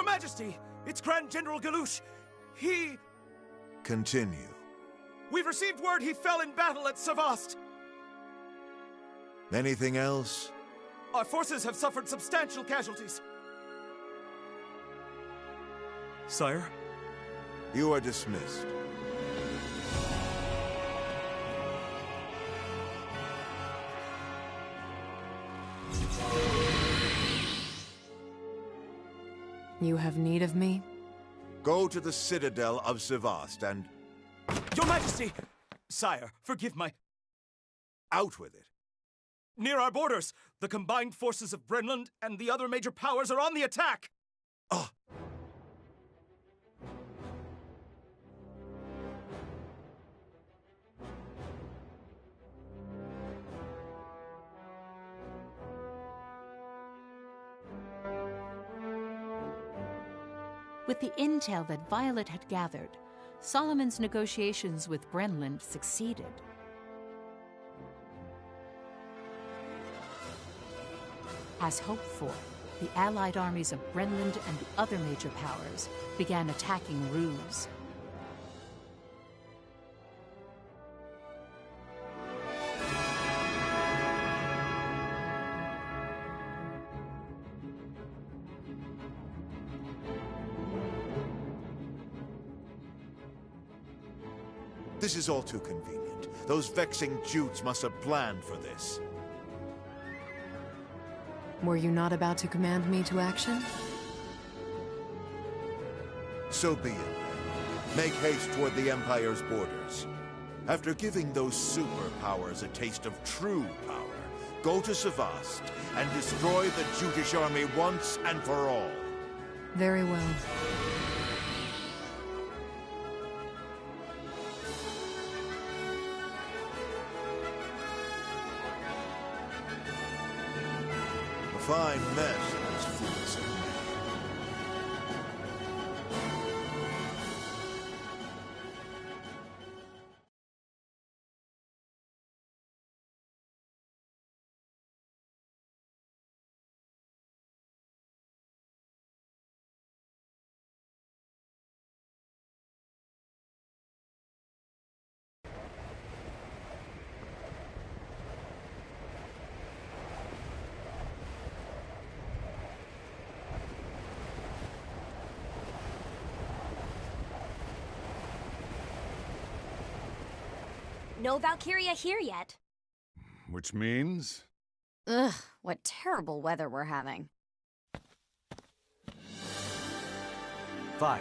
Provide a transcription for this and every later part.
Your Majesty, it's Grand General Galouche. He... Continue. We've received word he fell in battle at Savast. Anything else? Our forces have suffered substantial casualties. Sire? You are dismissed. You have need of me? Go to the Citadel of Savast and... Your Majesty! Sire, forgive my... out with it. Near our borders, the combined forces of Brenland and the other major powers are on the attack! Ah! With the intel that Violet had gathered, Solomon's negotiations with Brenland succeeded. As hoped for, the allied armies of Brenland and the other major powers began attacking Ruse. This is all too convenient. Those vexing Jutes must have planned for this. Were you not about to command me to action? So be it, then. Make haste toward the Empire's borders. After giving those superpowers a taste of true power, go to Savast and destroy the Jutish army once and for all. Very well. A fine mess, those fools have made. No Valkyria here yet. Which means? Ugh, what terrible weather we're having. Vi.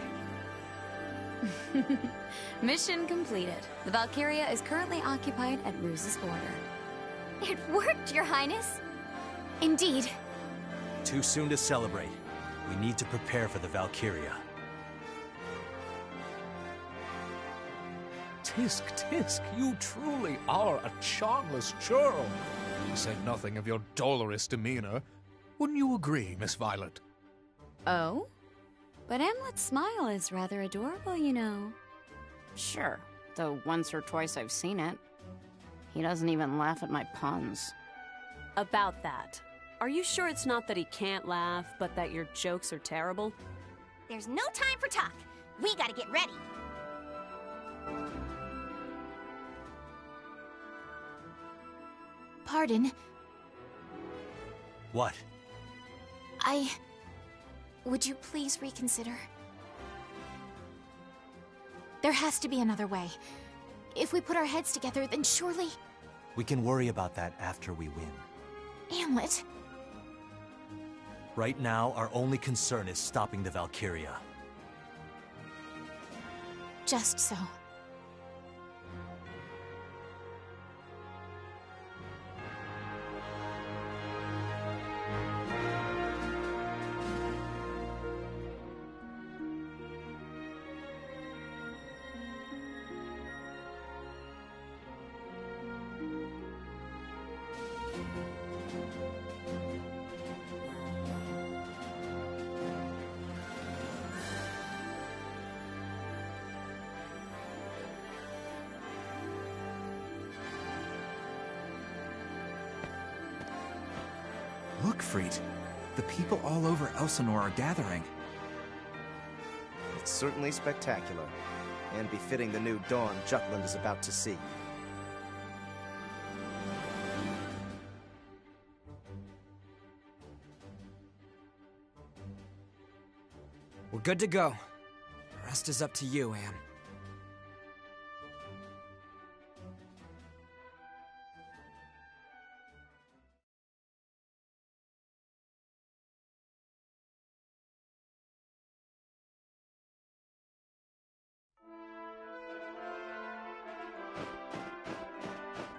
Mission completed. The Valkyria is currently occupied at Ruse's border. It worked, Your Highness! Indeed. Too soon to celebrate. We need to prepare for the Valkyria. Tisk, Tisk, you truly are a charmless churl. You said nothing of your dolorous demeanor. Wouldn't you agree, Miss Violet? Oh? But Amlet's smile is rather adorable, you know. Sure, though once or twice I've seen it. He doesn't even laugh at my puns. About that, are you sure it's not that he can't laugh, but that your jokes are terrible? There's no time for talk. We gotta get ready. Pardon. What? Would you please reconsider? There has to be another way. If we put our heads together, then surely... We can worry about that after we win. Amlet... Right now, our only concern is stopping the Valkyria. Just so. Look, Freet. The people all over Elsinore are gathering. It's certainly spectacular, and befitting the new dawn Jutland is about to see. We're good to go. The rest is up to you, Anne.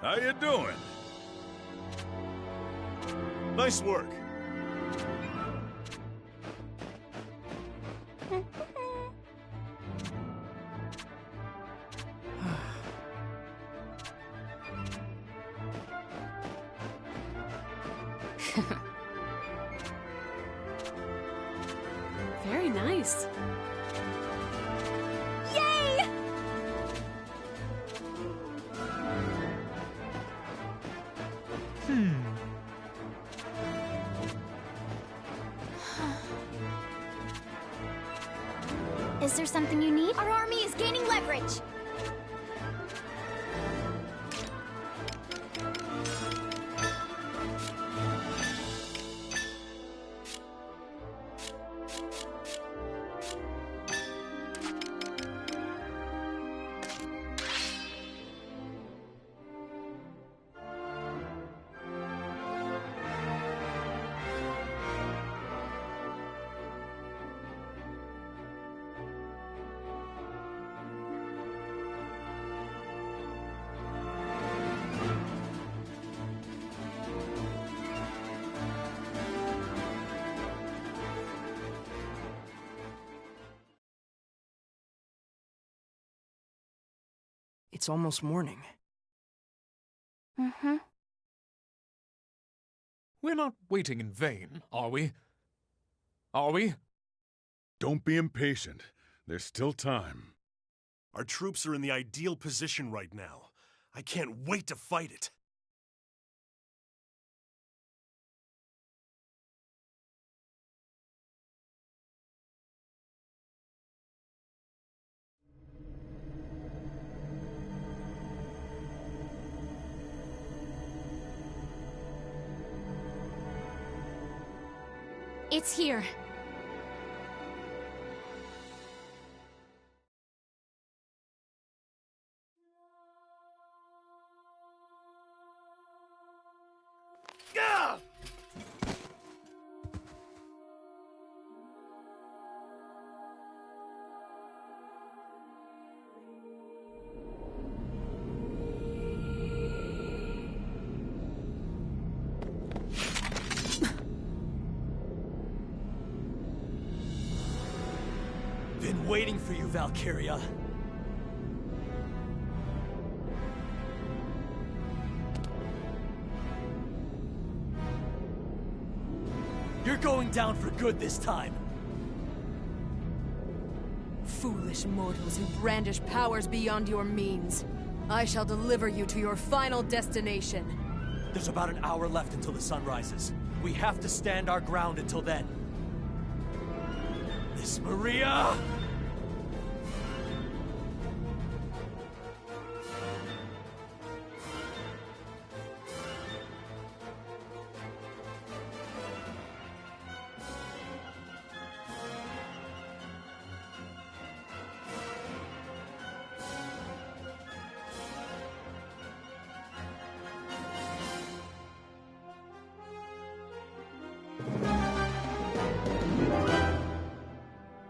How you doing? Nice work. Very nice. Yay! Is there something you need? Our army is gaining leverage. It's almost morning. Mm-hmm. We're not waiting in vain, are we? Are we? Don't be impatient. There's still time. Our troops are in the ideal position right now. I can't wait to fight it. It's here. Been waiting for you, Valkyria. You're going down for good this time. Foolish mortals who brandish powers beyond your means. I shall deliver you to your final destination. There's about an hour left until the sun rises. We have to stand our ground until then. Miss Maria!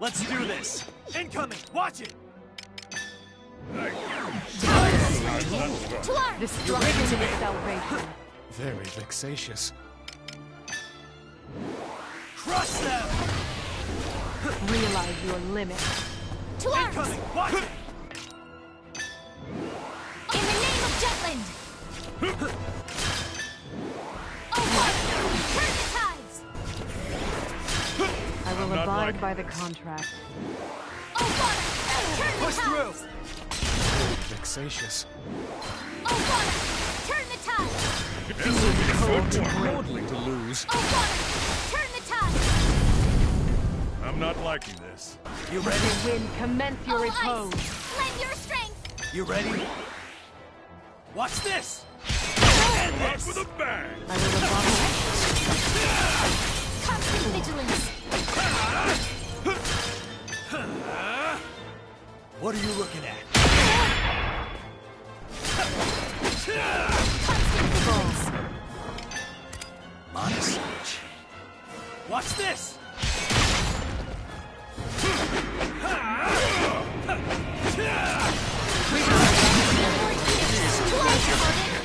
Let's do this! Incoming! Watch it! Destruction is salvation. Very vexatious. Crush them! Realize your limit. To arms! Incoming! Watch it! In the name of Jutland! Oh, turn the tides! I will abide by the contract. Oh, water! Turn the Push tides! Very vexatious. Oh, water! Turn the tides! This will be far too maudlin to lose. Oh, water! Turn the tides! I'm not liking this. You ready? The wind, commence your repose. Lend your strength! You ready? Watch this! Out with a bang! I will abolish. Constant vigilance! What are you looking at? Constant vigilance! Honest. Watch this!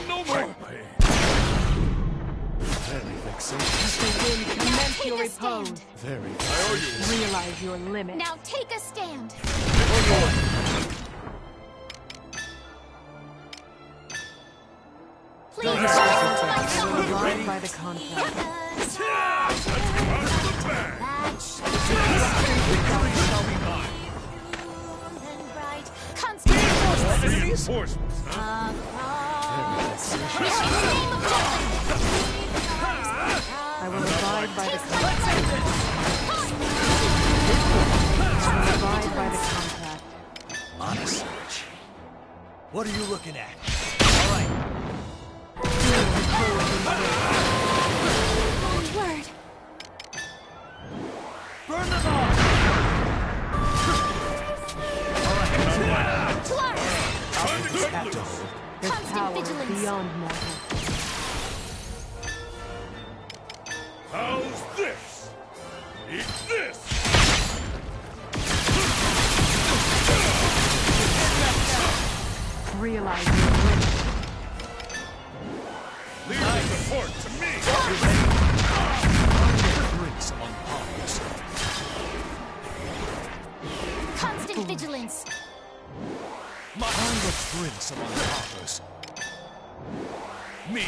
No more pain! Very vexatious. The wind, commence take your a repose. stand. Very vexatious. Realize your limit. Now take a stand! Please, I will abide by the contract. Constant force! Reinforcements, huh? I will abide by the contract. I will abide by the contract. Honest. What are you looking at? All right. Word! Burn them all! This Constant power is vigilance. beyond mortal. How's this? Eat this! Realize your limit. Leave the support to me! Drinks among partners. Constant vigilance! Find the drinks among partners. Me?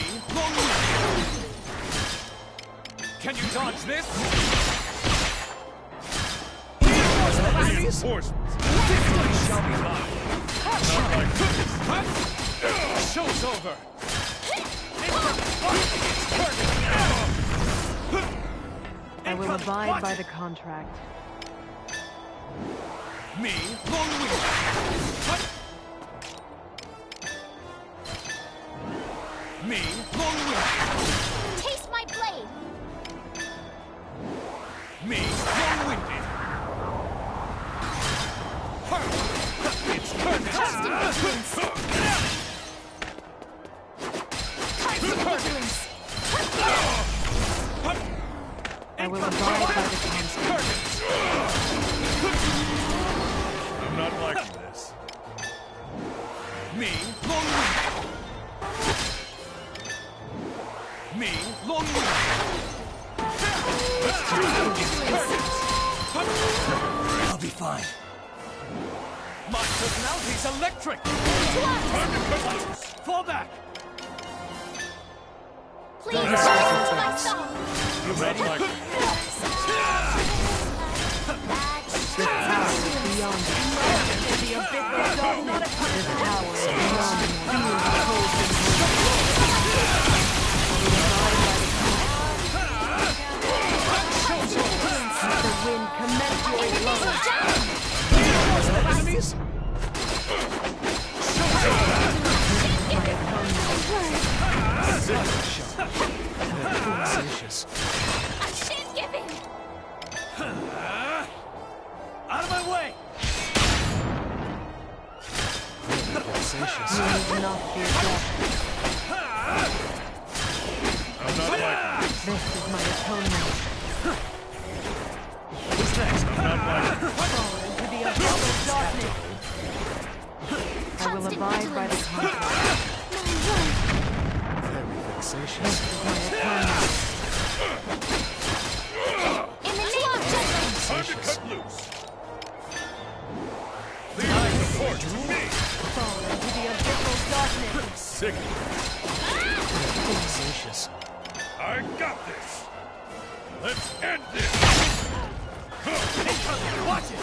Can you dodge this? Reinforcements! Victory shall be mine! Not like this! Show's over! I will abide by the contract. Me? Long wind! Me? Long wind! Taste my blade! Me? Long-winded! It's Constant perfect! vigilance! Constant vigilance! I will abide by the contract. I'm not liking this. Me? Long-winded! Me? Long-winded! I'll be fine. My personality's electric! Time to cut loose! Fall back! Please, listen to my song! You ready? Like Beyond the abyss of darkness. This power is beyond the wind commensurate low. Enemies? Vexatious. I shan't give in! Out of my way! Vexatious. You need not fear death. I'm not liking this. This is my atonement. Who's next? I'm not liking this. Fall into the abyss of darkness. I will abide by the contract. Very vexatious. This is my atonement. In the name of justice! Time to cut loose! Leave the support to me! Fall into the abyssal darkness. Sick. Vexatious. I got this! Let's end this! Watch it!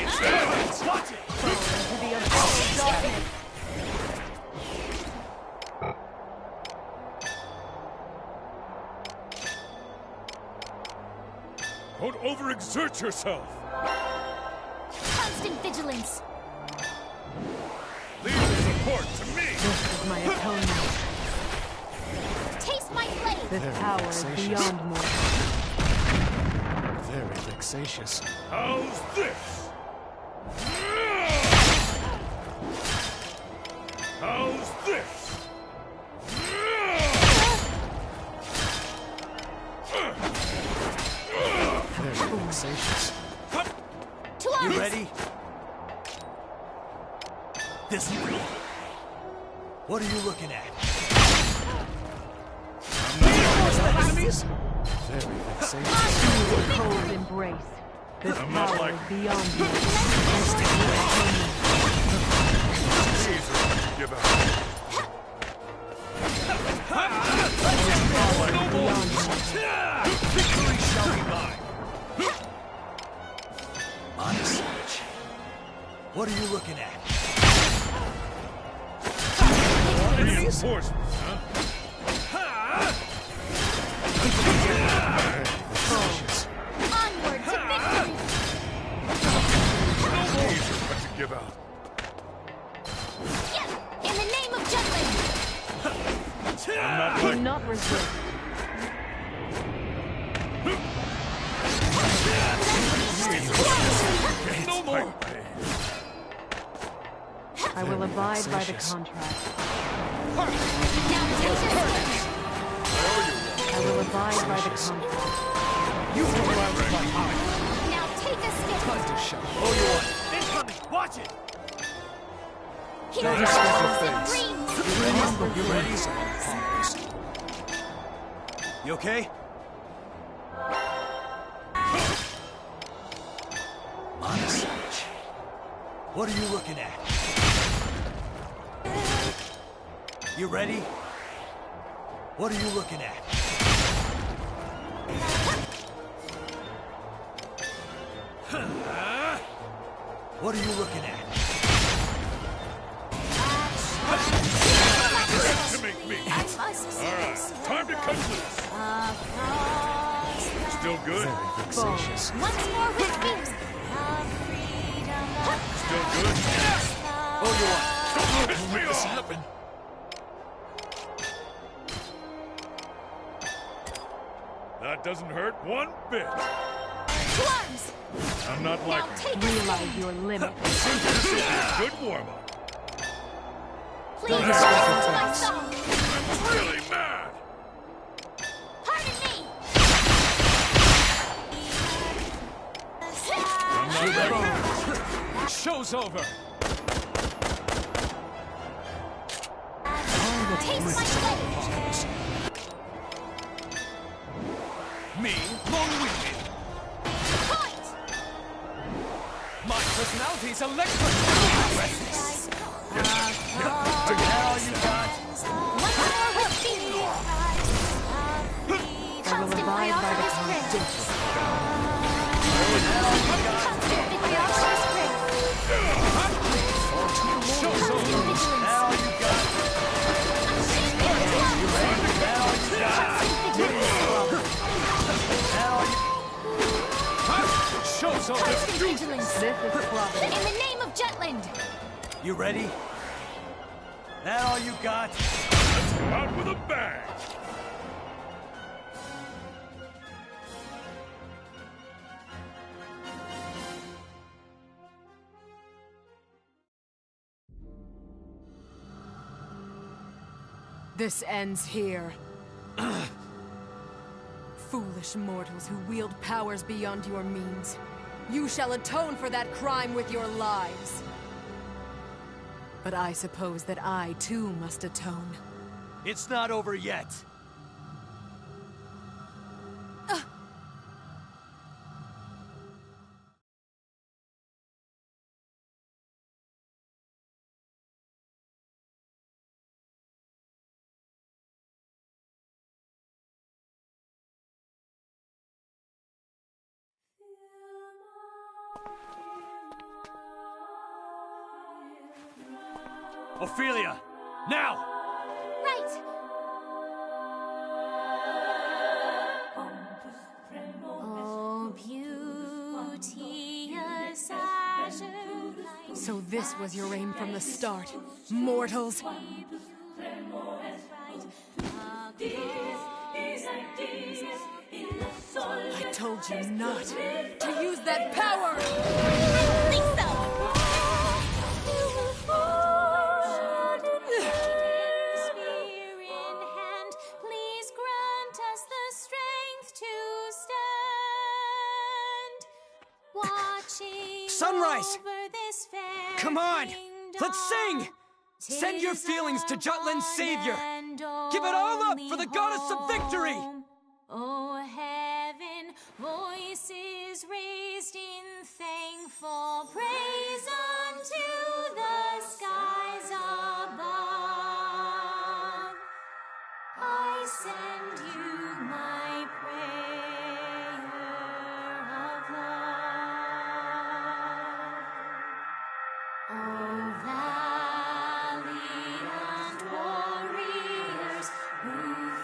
It's there! Watch it! Fall into the abyssal darkness. Don't better exert yourself! Constant vigilance. Leave the support to me! This is my atonement. Taste my blade. This power is beyond mortal. Very vexatious. How's this? How's this? Very vexatious. To arms. You ready? This way. What are you looking at? Enemies? Very vexatious. Feel the cold embrace. This I'm not power like- is beyond me. Caesar, give out. No more! Victory shall be mine! Honest. What are you looking at? Reinforcements, huh? Vexatious. Onward to victory. Caesar, what to give out. In the name of Jutland. I'm not Do like... not resist. No more! I will abide by the vexatious. contract. Now take this. I will abide by the contract. You will learn with my eye. Now take a step. Time to show. Oh, you want? Incoming! Watch it! Heroes Step your and face. dreams. Remember your ready, powers. You okay? Honest. What are you looking at? You ready? What are you looking at? What are you looking at? To make me. I must Alright, time to cut loose. Still good? Very vexatious. once more with feet. Still good? Oh, you want? Piss me This off! happen. That doesn't hurt one bit. To arms. I'm not Now liking it. take a Realize your limit. This will be a good warm-up. Please listen to my song. I'm really mad! Pardon me. I'm not liking it. Show's over. Taste my blade. Me, long-winded. Point. My personality's electric. All you got? Once more with feet. I will abide by the contract. Constant victory offers grace. Show's over. All you got? Show's over. Constant vigilance. This is profit. In the name of Jutland. You ready? That all you got? Let's go out with a bang! This ends here. Foolish mortals who wield powers beyond your means. You shall atone for that crime with your lives. But I suppose that I, too, must atone. It's not over yet. Ophelia! Now! Right. Oh, beautiful. this was your aim from the start, mortals. I told you not to use that power! I think so! Spear in hand, please grant us the strength to stand. Watching Sunrise! over this fair Come on! Let's kingdom. sing! Send your feelings to Jutland's savior! And Give it all up for the goddess of victory! home. Oh heaven, voices raised in thankful praise unto the skies above. I send you my prayer of love. Oh valiant warriors who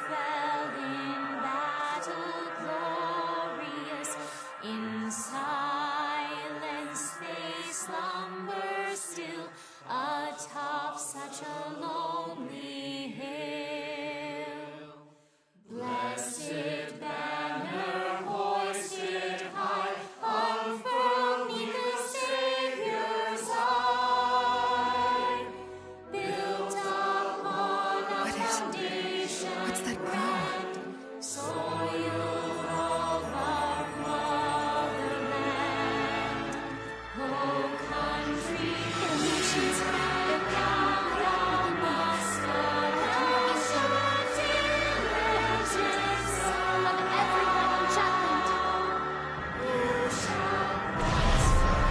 fell in battle glorious, in silence they slumber still atop such a lonely hill. Blessed banner hoisted high, unfurled 'neath the Savior's eye, built upon a foundation grand, soil of our motherland. Oh country, nations, the ground must arise, diligence of everyone in Jutland. Who shall prosper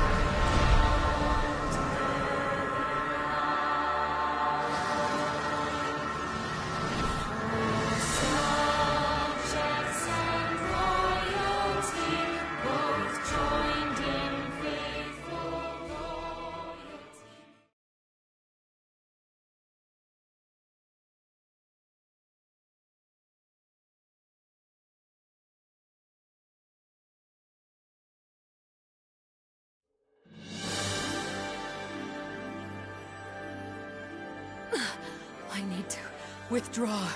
subjects and royalty, both joined in faithful loyalty. I need to withdraw.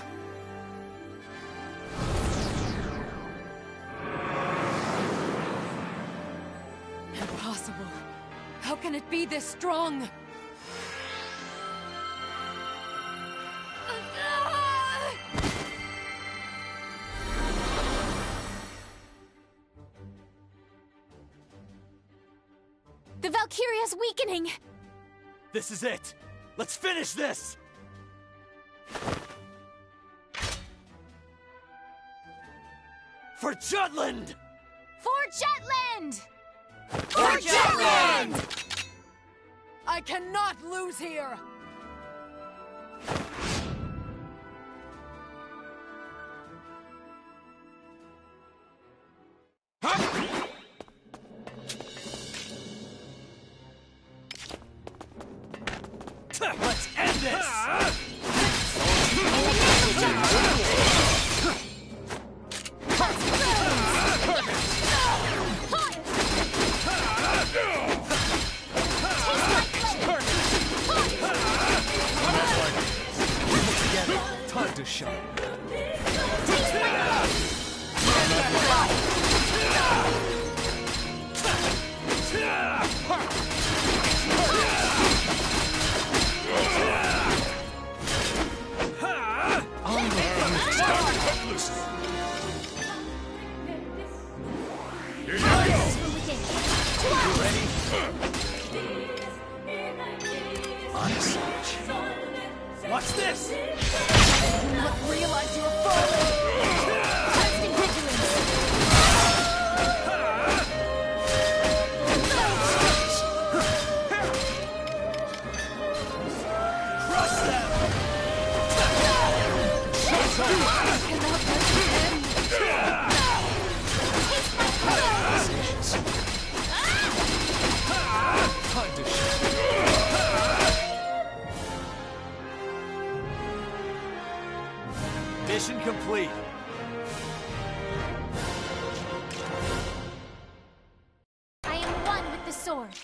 Impossible. How can it be this strong? The Valkyria's weakening! This is it! Let's finish this! For Jutland! For Jutland! For Jutland! I cannot lose here! Let's end this! Time to shine. What's this? You must realize your fallen! Constant vigilance! Crush them! I cannot let this end! Time to shine. Mission complete. I am one with the sword.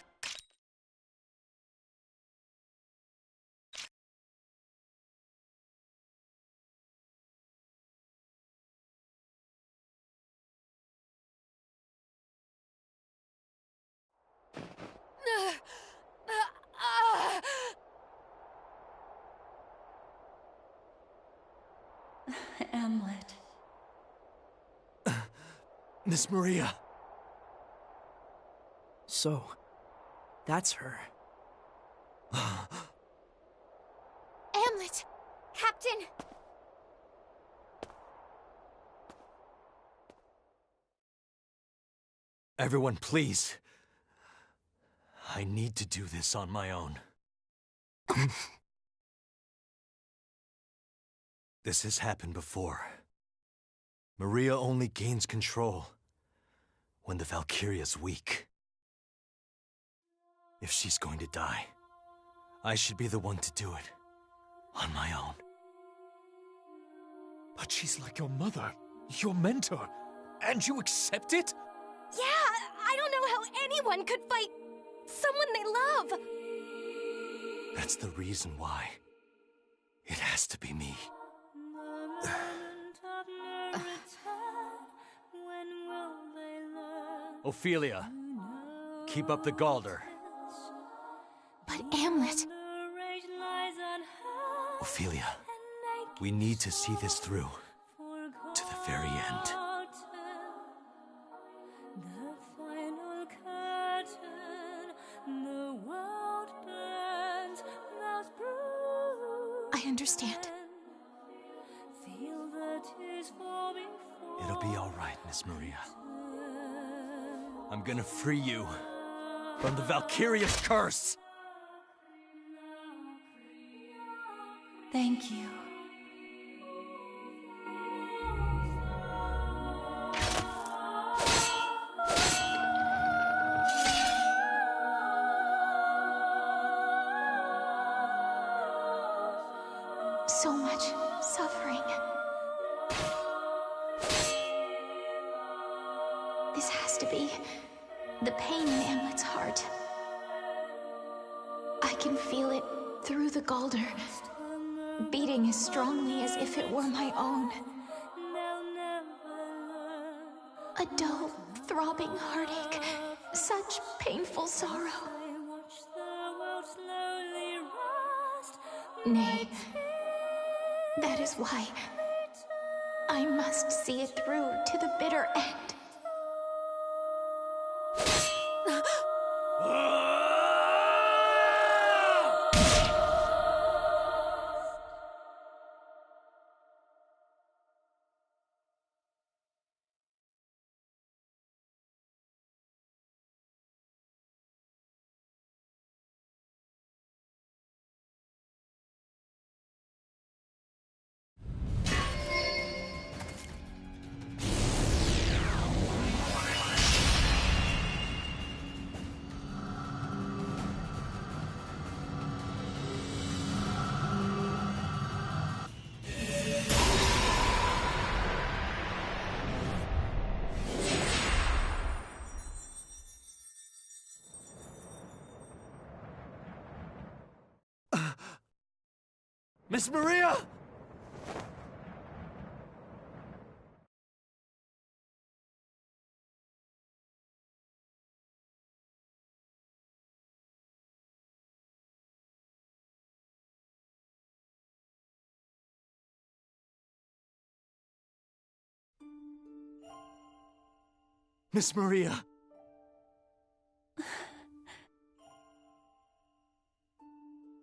Hamlet. Miss Maria. So, that's her. Hamlet! Captain! Everyone, please. I need to do this on my own. This has happened before. Maria only gains control when the Valkyria's weak. If she's going to die, I should be the one to do it on my own. But she's like your mother, your mentor, and you accept it? Yeah, I don't know how anyone could fight someone they love. That's the reason why. It has to be me. Ophelia, keep up the Galder. But Hamlet... Ophelia, we need to see this through to the very end. I understand. It'll be all right, Miss Maria. I'm gonna free you from the Valkyria's curse! Thank you. So much suffering. This has to be the pain in Hamlet's heart. I can feel it through the Galder, beating as strongly as if it were my own. A dull, throbbing heartache, such painful sorrow. Nay, that is why I must see it through to the bitter end. Miss Maria! Miss Maria!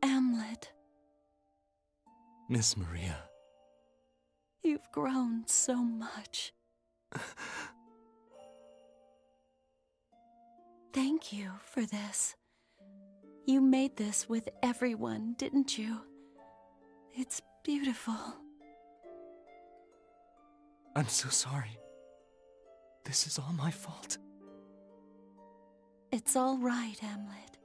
Hamlet, Miss Maria. you've grown so much. Thank you for this. You made this with everyone, didn't you? It's beautiful. I'm so sorry. This is all my fault. It's all right, Hamlet.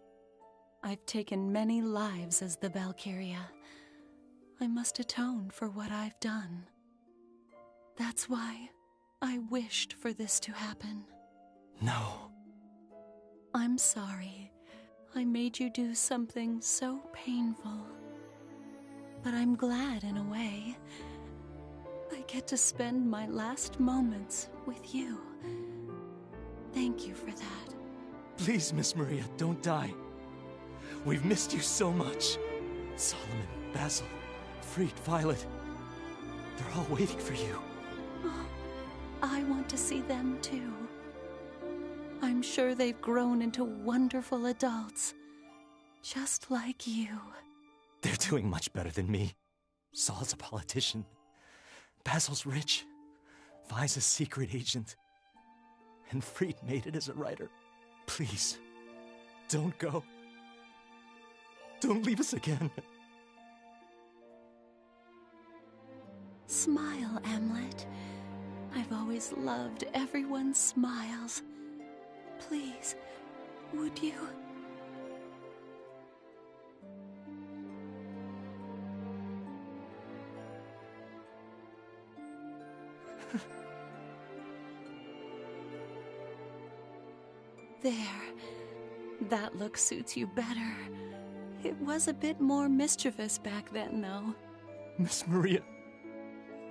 I've taken many lives as the Valkyria. I must atone for what I've done. That's why I wished for this to happen. No. I'm sorry. I made you do something so painful. But I'm glad in a way. I get to spend my last moments with you. Thank you for that. Please, Miss Maria, don't die. We've missed you so much. Solomon, Basil, Freit, Violet. They're all waiting for you. Oh, I want to see them too. I'm sure they've grown into wonderful adults, just like you. They're doing much better than me. Saul's a politician. Basil's rich. Vi's a secret agent. And Freed made it as a writer. Please, don't go. Don't leave us again. Smile, Amlet. I've always loved everyone's smiles. Please, would you? There. That look suits you better. It was a bit more mischievous back then, though. Miss Maria.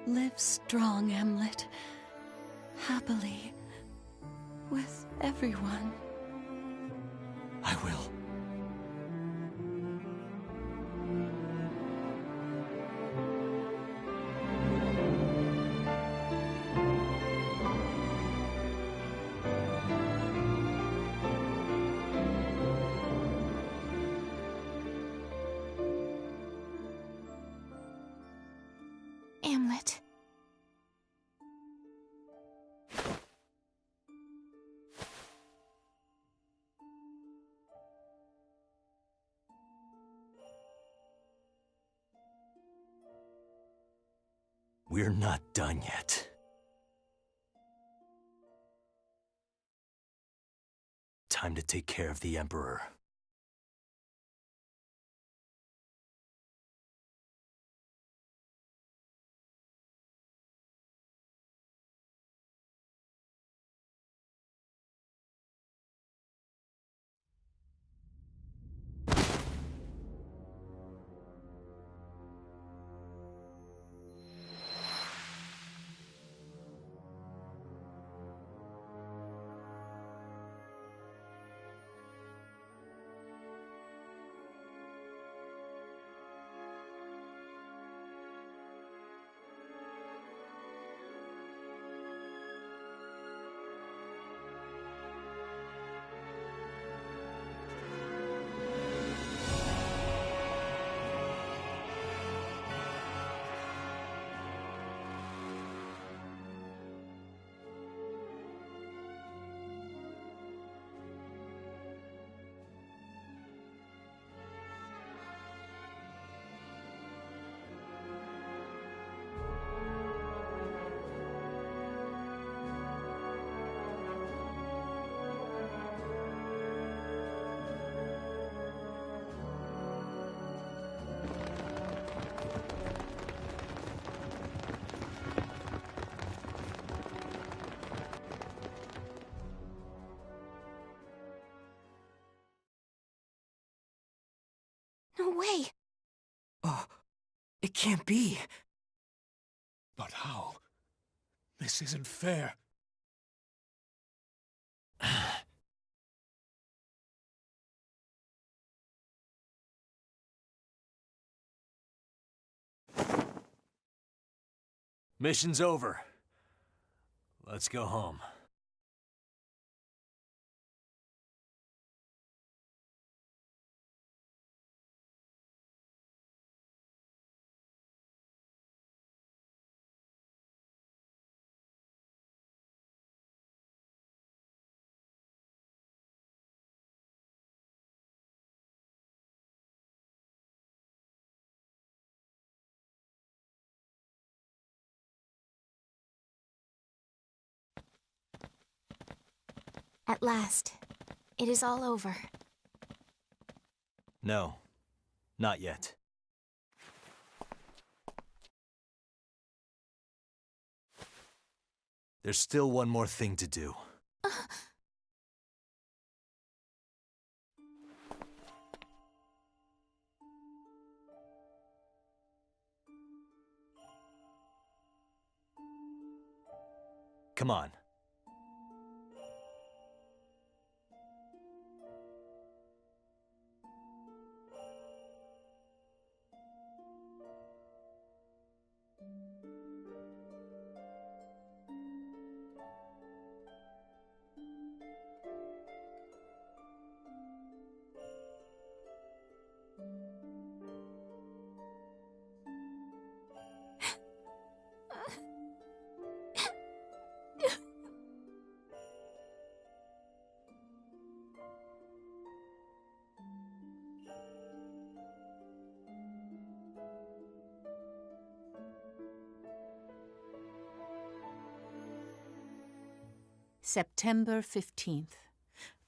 Live strong, Amlet. Happily. With everyone. I will. Amlet. We're not done yet. Time to take care of the Emperor. No way! It can't be. But how? This isn't fair. Mission's over. Let's go home. At last, it is all over. No, not yet. There's still one more thing to do. Come on. September 15th.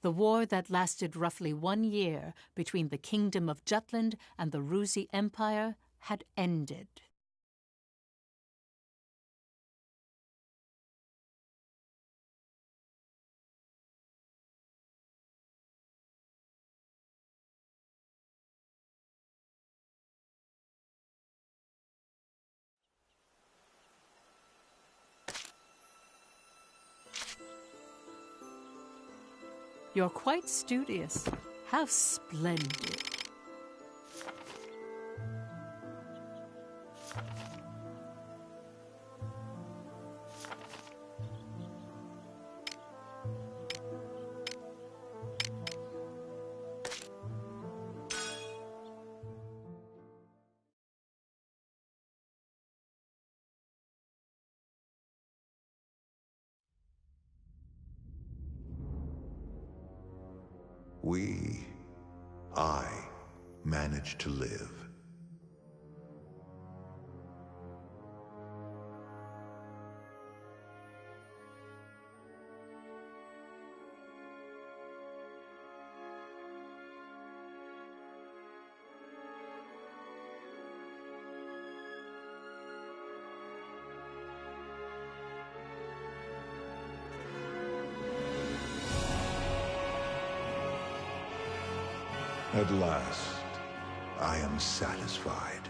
The war that lasted roughly 1 year between the Kingdom of Jutland and the Ruzi Empire had ended. You're quite studious. How splendid. I managed to live. At last, I am satisfied.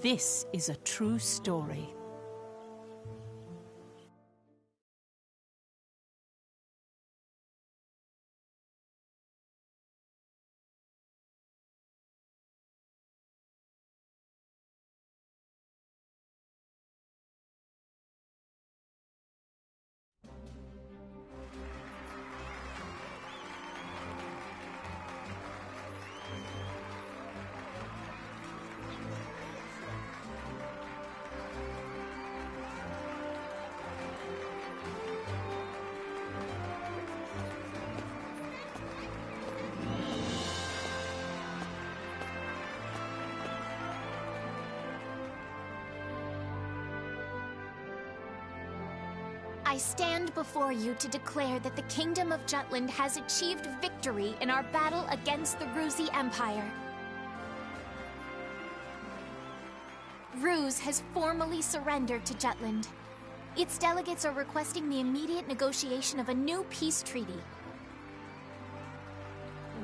This is a true story. I stand before you to declare that the Kingdom of Jutland has achieved victory in our battle against the Ruzi Empire. Ruse has formally surrendered to Jutland. Its delegates are requesting the immediate negotiation of a new peace treaty.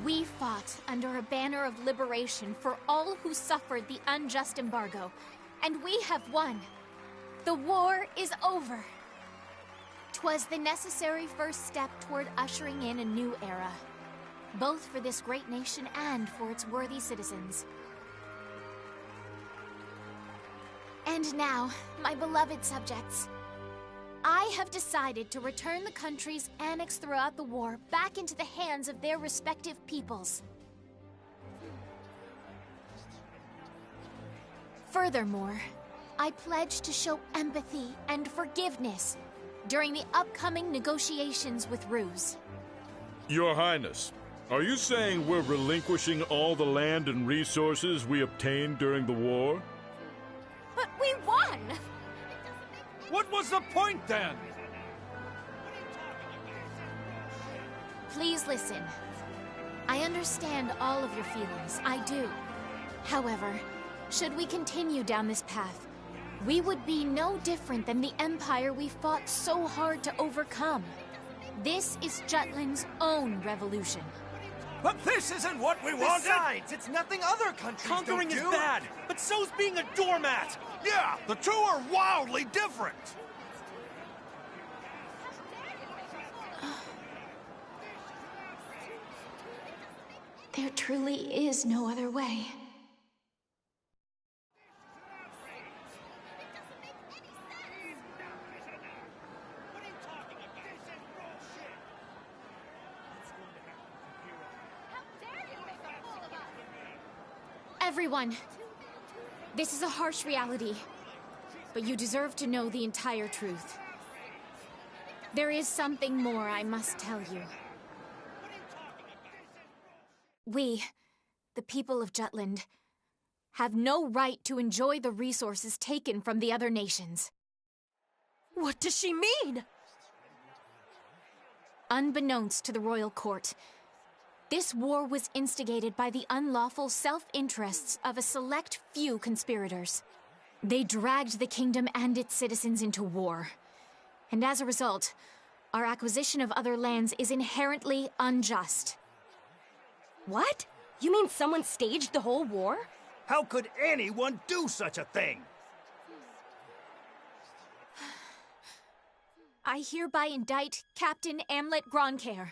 We fought under a banner of liberation for all who suffered the unjust embargo, and we have won. The war is over. 'Twas the necessary first step toward ushering in a new era, both for this great nation and for its worthy citizens. And now, my beloved subjects, I have decided to return the countries annexed throughout the war back into the hands of their respective peoples. Furthermore, I pledge to show empathy and forgiveness during the upcoming negotiations with Ruse. Your Highness, are you saying we're relinquishing all the land and resources we obtained during the war? But we won! What was the point then? Please listen. I understand all of your feelings, I do. However, should we continue down this path, we would be no different than the Empire we fought so hard to overcome. This is Jutland's own revolution. But this isn't what we wanted! Besides, it's nothing other countries Conquering don't is do. bad, but so's being a doormat! Yeah, the two are wildly different! There truly is no other way. Everyone, this is a harsh reality, but you deserve to know the entire truth. There is something more I must tell you. We, the people of Jutland, have no right to enjoy the resources taken from the other nations. What does she mean? Unbeknownst to the royal court, this war was instigated by the unlawful self-interests of a select few conspirators. They dragged the kingdom and its citizens into war. And as a result, our acquisition of other lands is inherently unjust. What? You mean someone staged the whole war? How could anyone do such a thing? I hereby indict Captain Amlet Gronkair.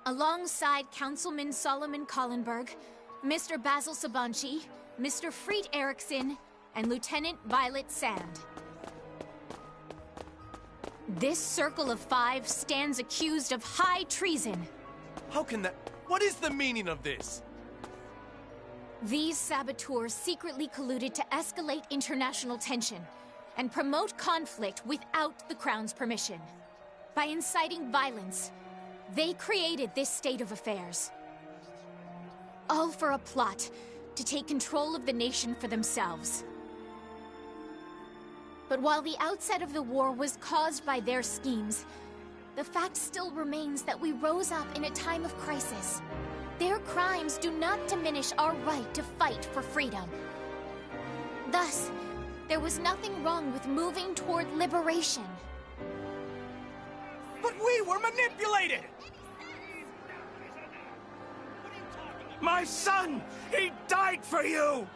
Alongside Councilman Solomon Collenberg, Mr. Basil Sabanchi, Mr. Freet Erickson, and Lieutenant Violet Sand. This circle of 5 stands accused of high treason. How can that... What is the meaning of this? These saboteurs secretly colluded to escalate international tension and promote conflict without the Crown's permission. By inciting violence, they created this state of affairs. All for a plot to take control of the nation for themselves. But while the outset of the war was caused by their schemes, the fact still remains that we rose up in a time of crisis. Their crimes do not diminish our right to fight for freedom. Thus, there was nothing wrong with moving toward liberation. But we were manipulated! My son! He died for you!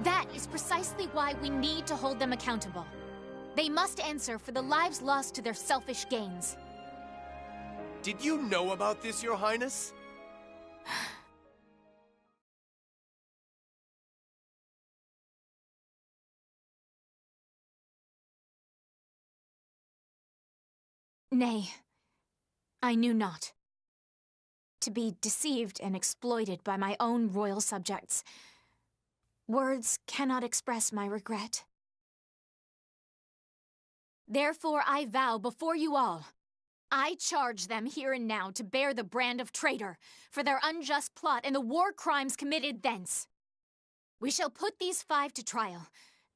That is precisely why we need to hold them accountable. They must answer for the lives lost to their selfish gains. Did you know about this, Your Highness? Nay, I knew not. To be deceived and exploited by my own royal subjects. Words cannot express my regret. Therefore I vow before you all, I charge them here and now to bear the brand of traitor for their unjust plot and the war crimes committed thence. We shall put these 5 to trial,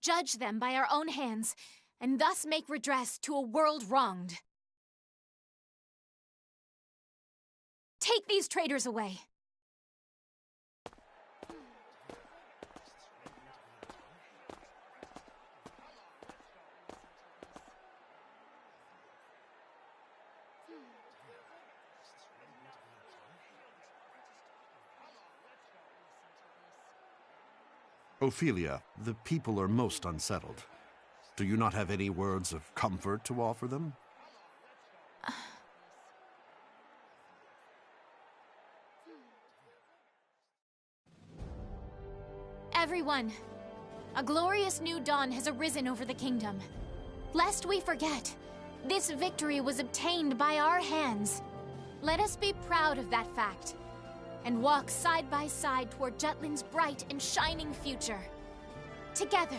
judge them by our own hands, and thus make redress to a world wronged. Take these traitors away. Ophelia, the people are most unsettled. Do you not have any words of comfort to offer them? Everyone, a glorious new dawn has arisen over the kingdom. Lest we forget, this victory was obtained by our hands. Let us be proud of that fact, and walk side by side toward Jutland's bright and shining future. Together.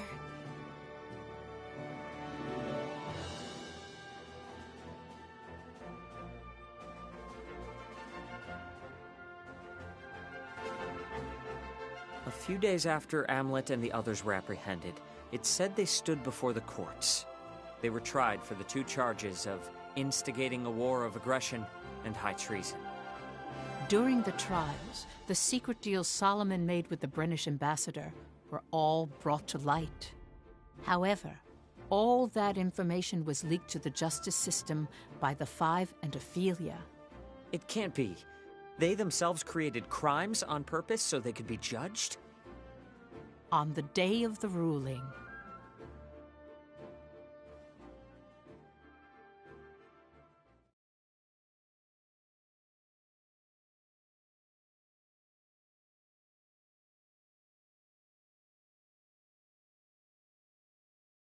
A few days after Amlet and the others were apprehended, it said they stood before the courts. They were tried for the 2 charges of instigating a war of aggression and high treason. During the trials, the secret deals Solomon made with the Brennish ambassador were all brought to light. However, all that information was leaked to the justice system by the Five and Ophelia. It can't be. They themselves created crimes on purpose so they could be judged? On the day of the ruling,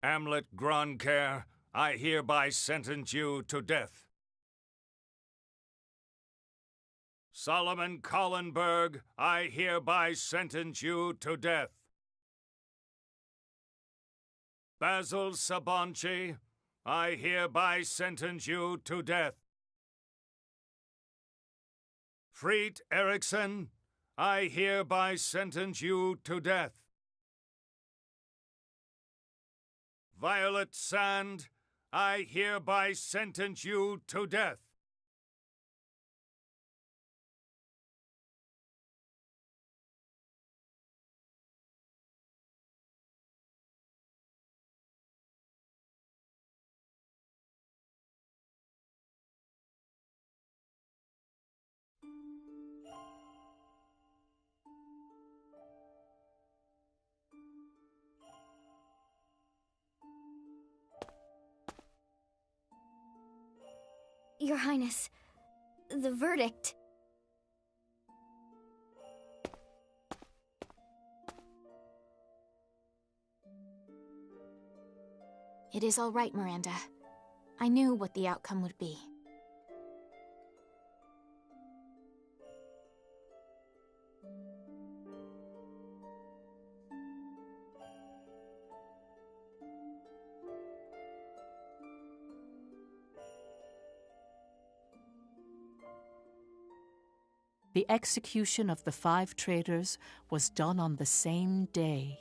Hamlet Groncaer, I hereby sentence you to death. Solomon Collenberg, I hereby sentence you to death. Basil Sabanci, I hereby sentence you to death. Freet Eriksson, I hereby sentence you to death. Violet Sand, I hereby sentence you to death. Your Highness, the verdict. It is all right, Miranda. I knew what the outcome would be. the execution of the 5 traitors was done on the same day.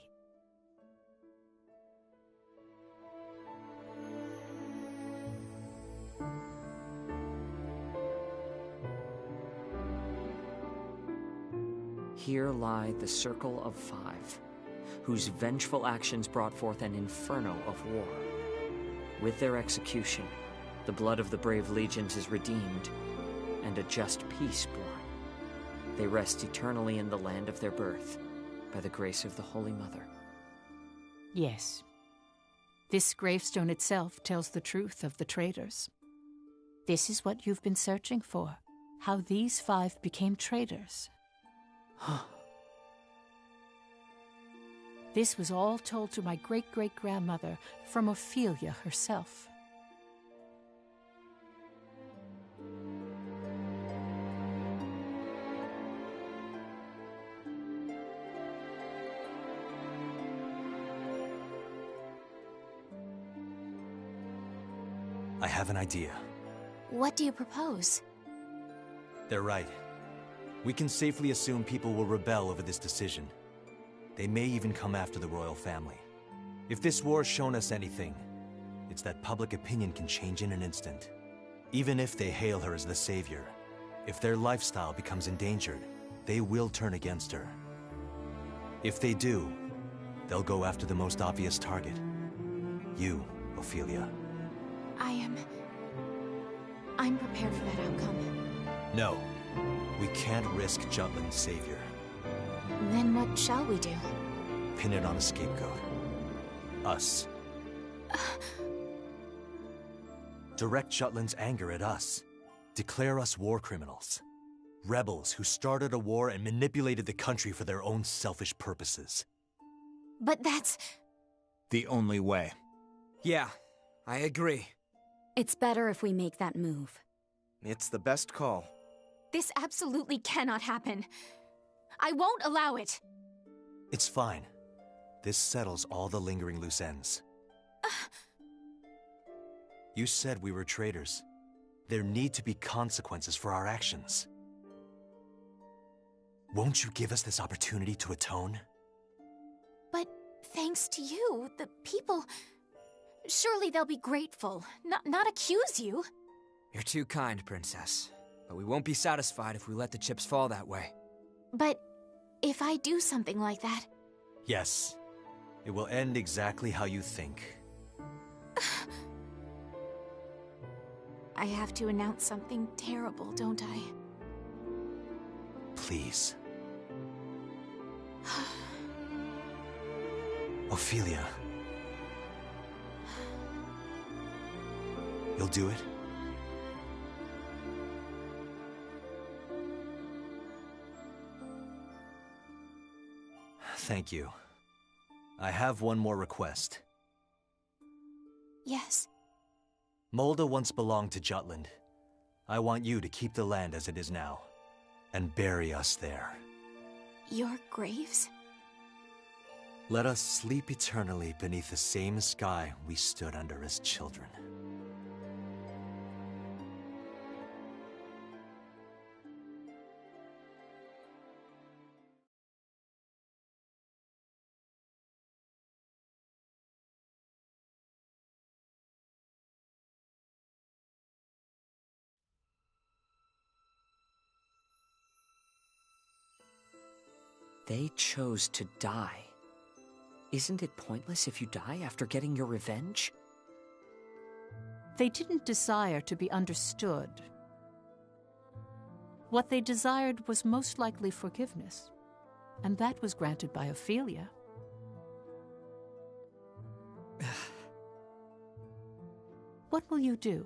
Here lie the Circle of 5, whose vengeful actions brought forth an inferno of war. With their execution, the blood of the brave legions is redeemed, and a just peace born. They rest eternally in the land of their birth, by the grace of the Holy Mother. Yes. This gravestone itself tells the truth of the traitors. This is what you've been searching for, how these 5 became traitors. This was all told to my great-great-grandmother from Ophelia herself. I have an idea. What do you propose? They're right. We can safely assume people will rebel over this decision. They may even come after the royal family. If this war's shown us anything, it's that public opinion can change in an instant. Even if they hail her as the savior, if their lifestyle becomes endangered, they will turn against her. If they do, they'll go after the most obvious target. You, Ophelia. I'm prepared for that outcome. No. We can't risk Jutland's savior. Then what shall we do? Pin it on a scapegoat. Us. Direct Jutland's anger at us. Declare us war criminals. Rebels who started a war and manipulated the country for their own selfish purposes. But that's... the only way. Yeah, I agree. It's better if we make that move. It's the best call. This absolutely cannot happen. I won't allow it. It's fine. This settles all the lingering loose ends. You said we were traitors. There need to be consequences for our actions. Won't you give us this opportunity to atone? But thanks to you, the people... Surely they'll be grateful, not accuse you. You're too kind, Princess. But we won't be satisfied if we let the chips fall that way. But if I do something like that... Yes. It will end exactly how you think. I have to announce something terrible, don't I? Please. Ophelia. You'll do it? Thank you. I have one more request. Yes. Molda once belonged to Jutland. I want you to keep the land as it is now, and bury us there. Your graves? Let us sleep eternally beneath the same sky we stood under as children. They chose to die. Isn't it pointless if you die after getting your revenge? They didn't desire to be understood. What they desired was most likely forgiveness, and that was granted by Ophelia. What will you do?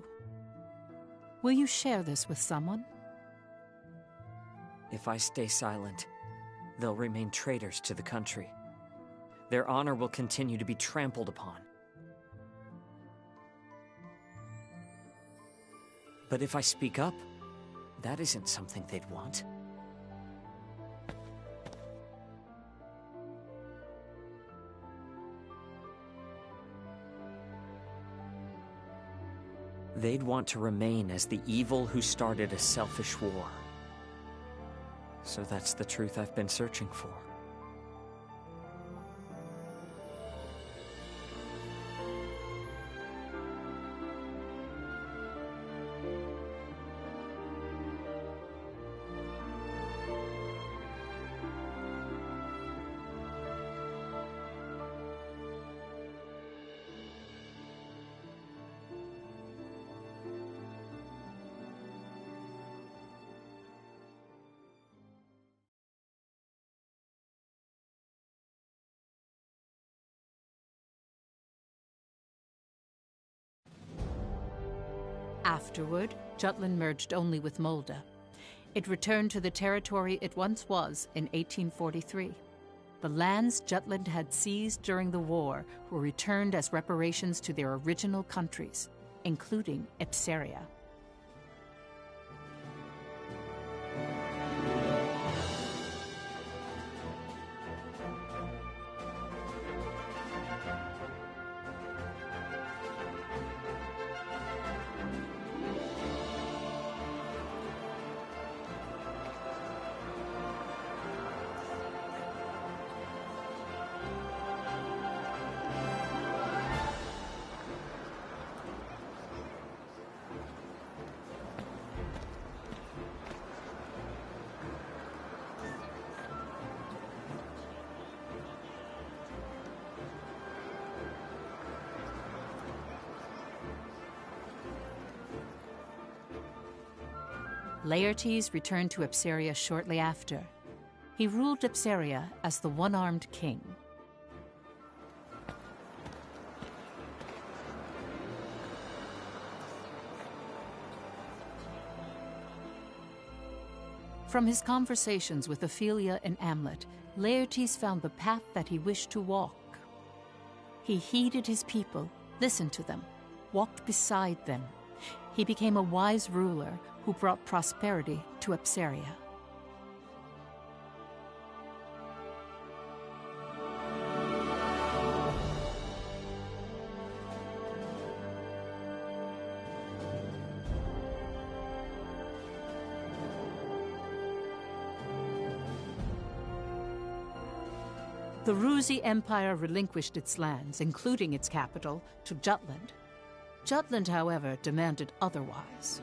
Will you share this with someone? If I stay silent, they'll remain traitors to the country. Their honor will continue to be trampled upon. But if I speak up, that isn't something they'd want. They'd want to remain as the evil who started a selfish war. So that's the truth I've been searching for. Afterward, Jutland merged only with Molda. It returned to the territory it once was in 1843. The lands Jutland had seized during the war were returned as reparations to their original countries, including Ipsaria. Laertes returned to Ipsaria shortly after. He ruled Ipsaria as the one-armed king. From his conversations with Ophelia and Amlet, Laertes found the path that he wished to walk. He heeded his people, listened to them, walked beside them. He became a wise ruler who brought prosperity to Ipsaria. The Ruzi Empire relinquished its lands, including its capital, to Jutland. Jutland, however, demanded otherwise.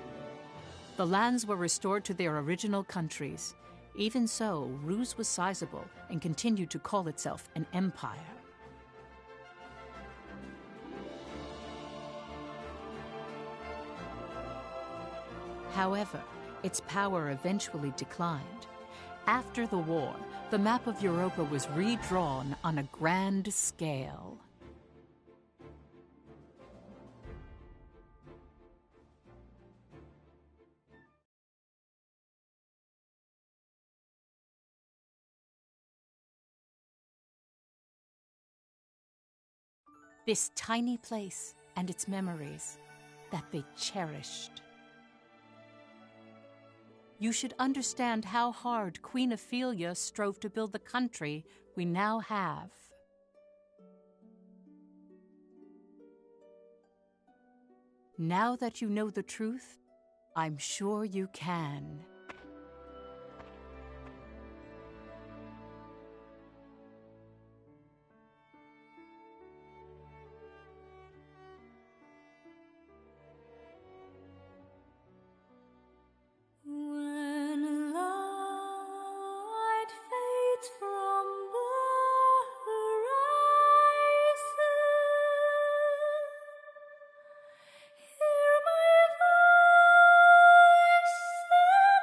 The lands were restored to their original countries. Even so, Ruse was sizable and continued to call itself an empire. However, its power eventually declined. After the war, the map of Europa was redrawn on a grand scale. This tiny place and its memories that they cherished. You should understand how hard Queen Ophelia strove to build the country we now have. Now that you know the truth, I'm sure you can. When light fades from the horizon, hear my voice then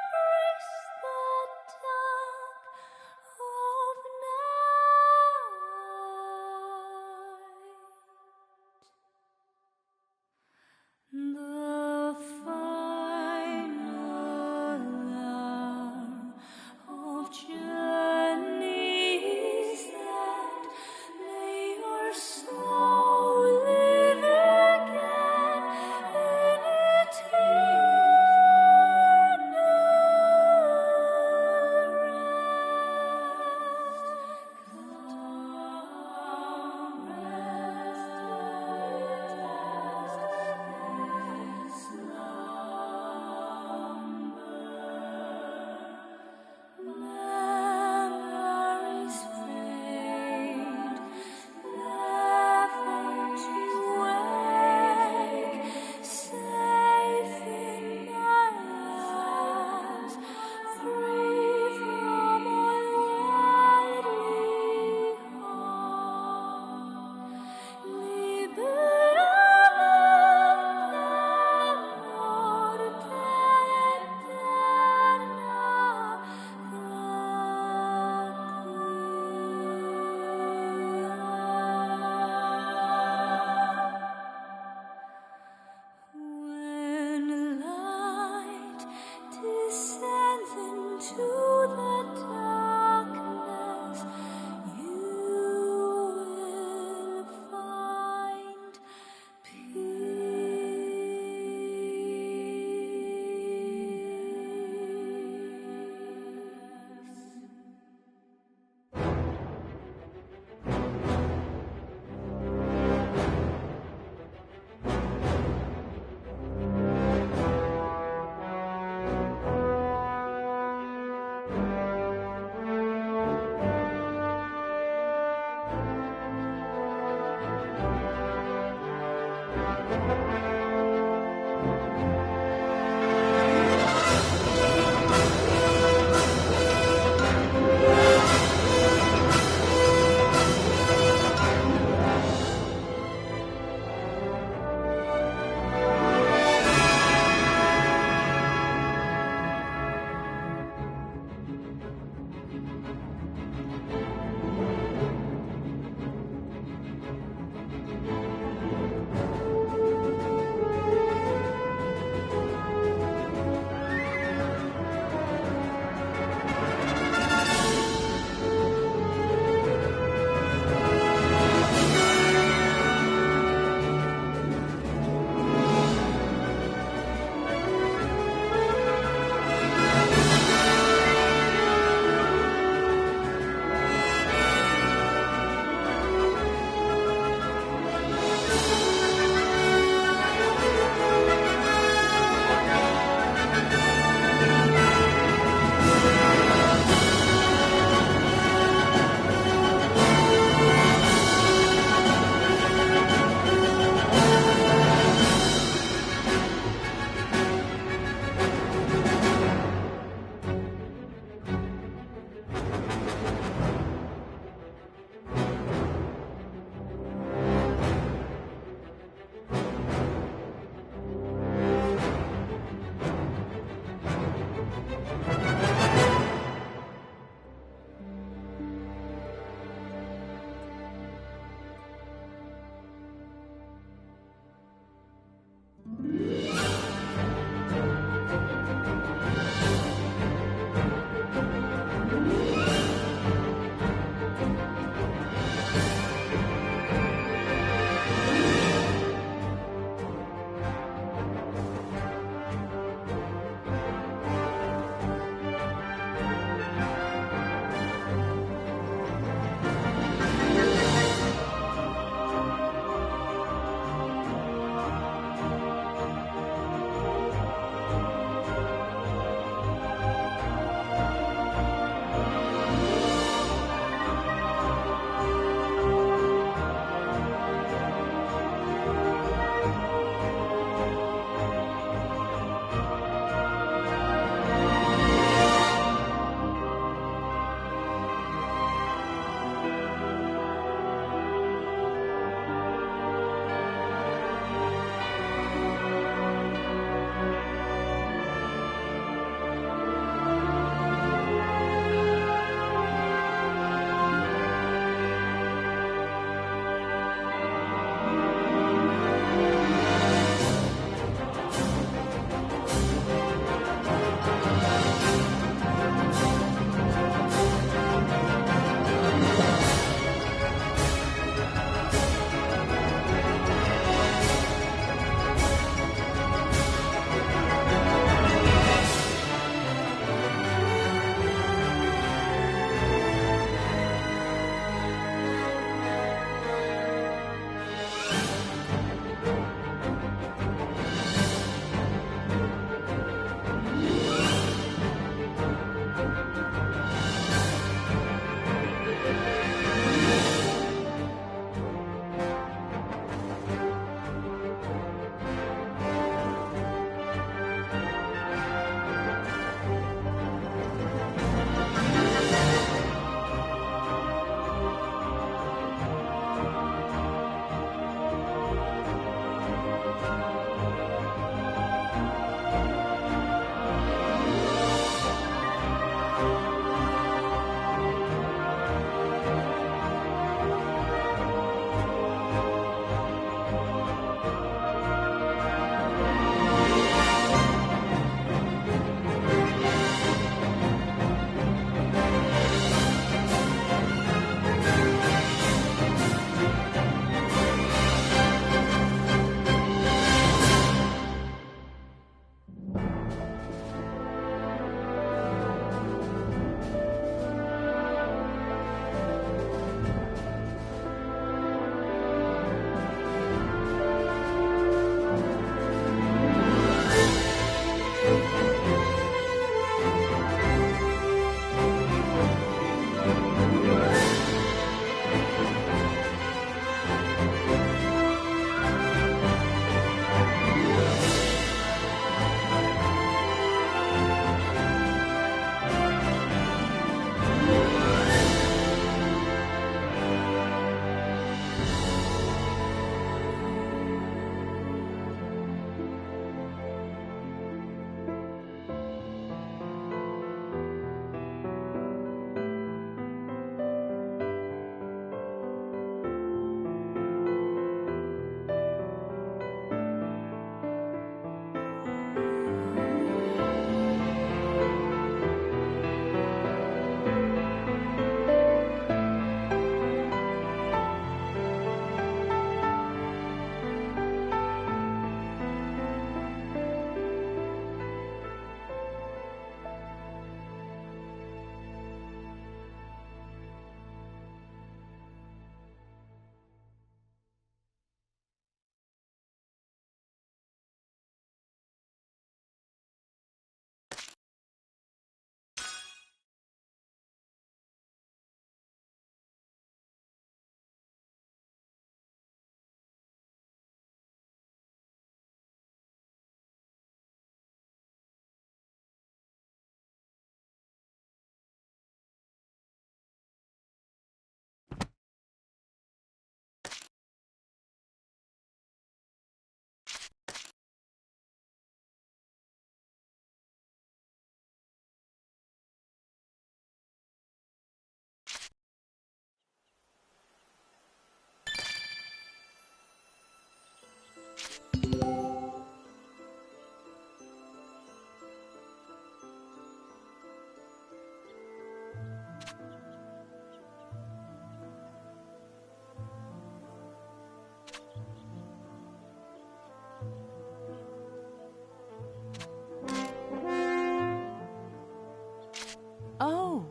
Oh,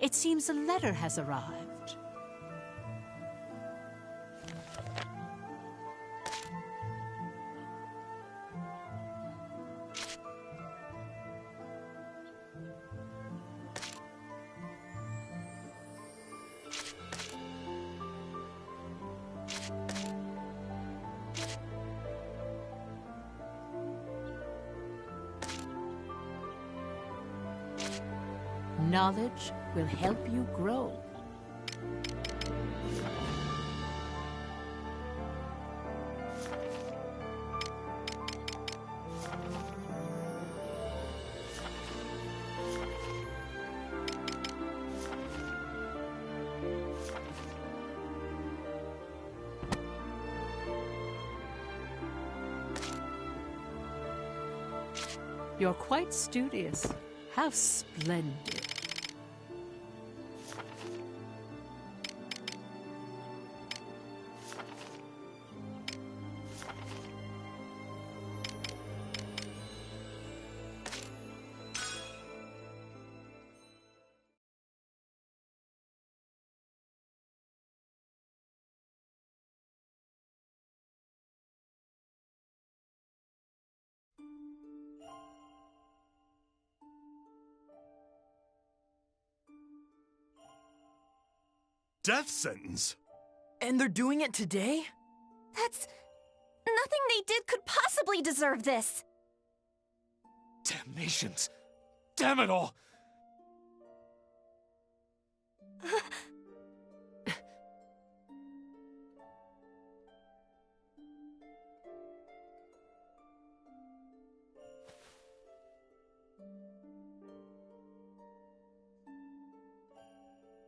it seems a letter has arrived. Knowledge will help you grow. You're quite studious. How splendid. Death sentence? And they're doing it today? That's... nothing they did could possibly deserve this! Damnations! Damn it all!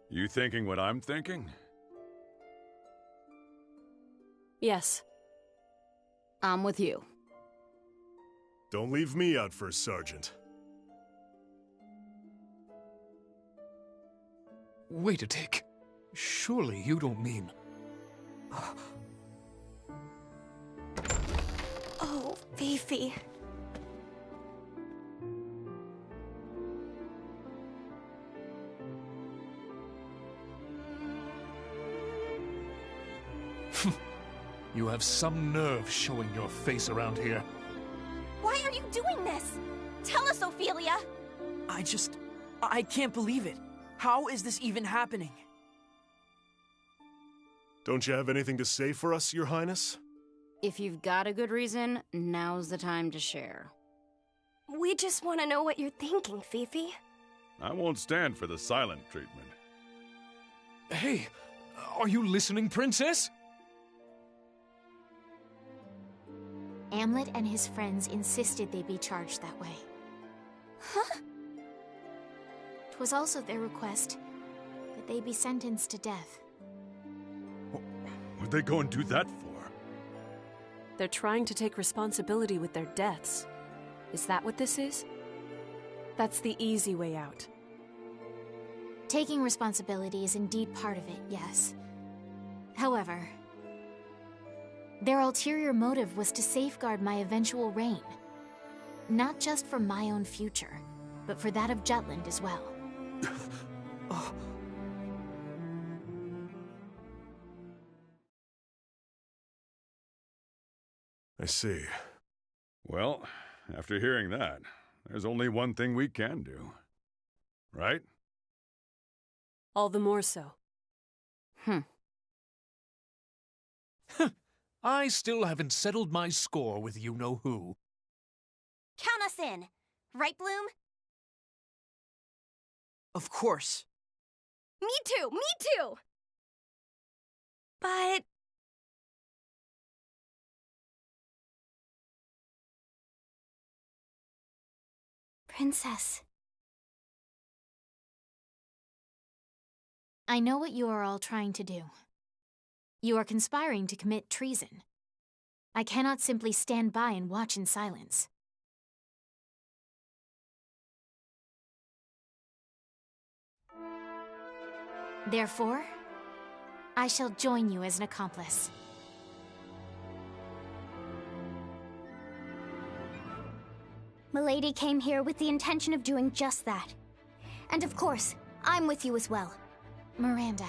You thinking what I'm thinking? Yes. I'm with you. Don't leave me out first, Sergeant. Wait a tick. Surely you don't mean... Oh, Fifi. You have some nerve showing your face around here. Why are you doing this? Tell us, Ophelia! I can't believe it. How is this even happening? Don't you have anything to say for us, Your Highness? If you've got a good reason, now's the time to share. We just want to know what you're thinking, Fifi. I won't stand for the silent treatment. Hey, are you listening, Princess? Amlet and his friends insisted they be charged that way. Huh? 'Twas also their request that they be sentenced to death. What'd they go and do that for? They're trying to take responsibility with their deaths. Is that what this is? That's the easy way out. Taking responsibility is indeed part of it, yes. However, their ulterior motive was to safeguard my eventual reign. Not just for my own future, but for that of Jutland as well. I see. Well, after hearing that, there's only one thing we can do. Right? All the more so. I still haven't settled my score with you-know-who. Count us in. Right, Bloom? Of course. Me too! Me too! But... Princess. I know what you are all trying to do. You are conspiring to commit treason. I cannot simply stand by and watch in silence. Therefore, I shall join you as an accomplice. Milady came here with the intention of doing just that. And of course, I'm with you as well. Miranda,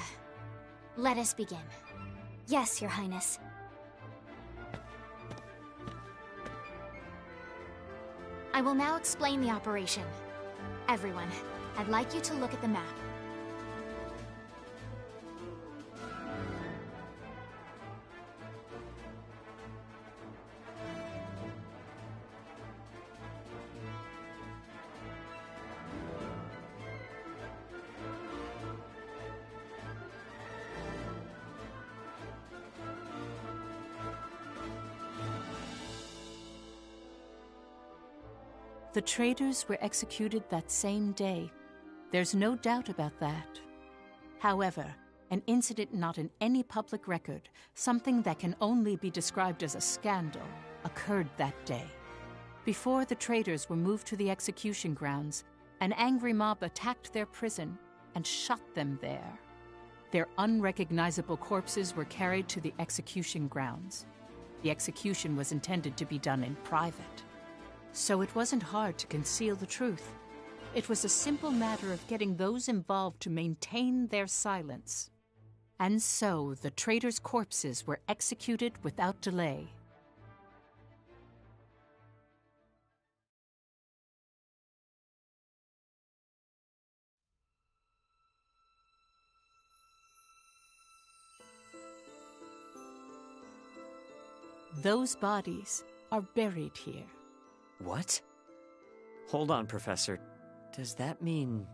let us begin. Yes, Your Highness. I will now explain the operation. Everyone, I'd like you to look at the map. The traitors were executed that same day. There's no doubt about that. However, an incident not in any public record, something that can only be described as a scandal, occurred that day. Before the traitors were moved to the execution grounds, an angry mob attacked their prison and shot them there. Their unrecognizable corpses were carried to the execution grounds. The execution was intended to be done in private. So it wasn't hard to conceal the truth. It was a simple matter of getting those involved to maintain their silence. And so the traitors' corpses were executed without delay. Those bodies are buried here. What? Hold on, Professor. Does that mean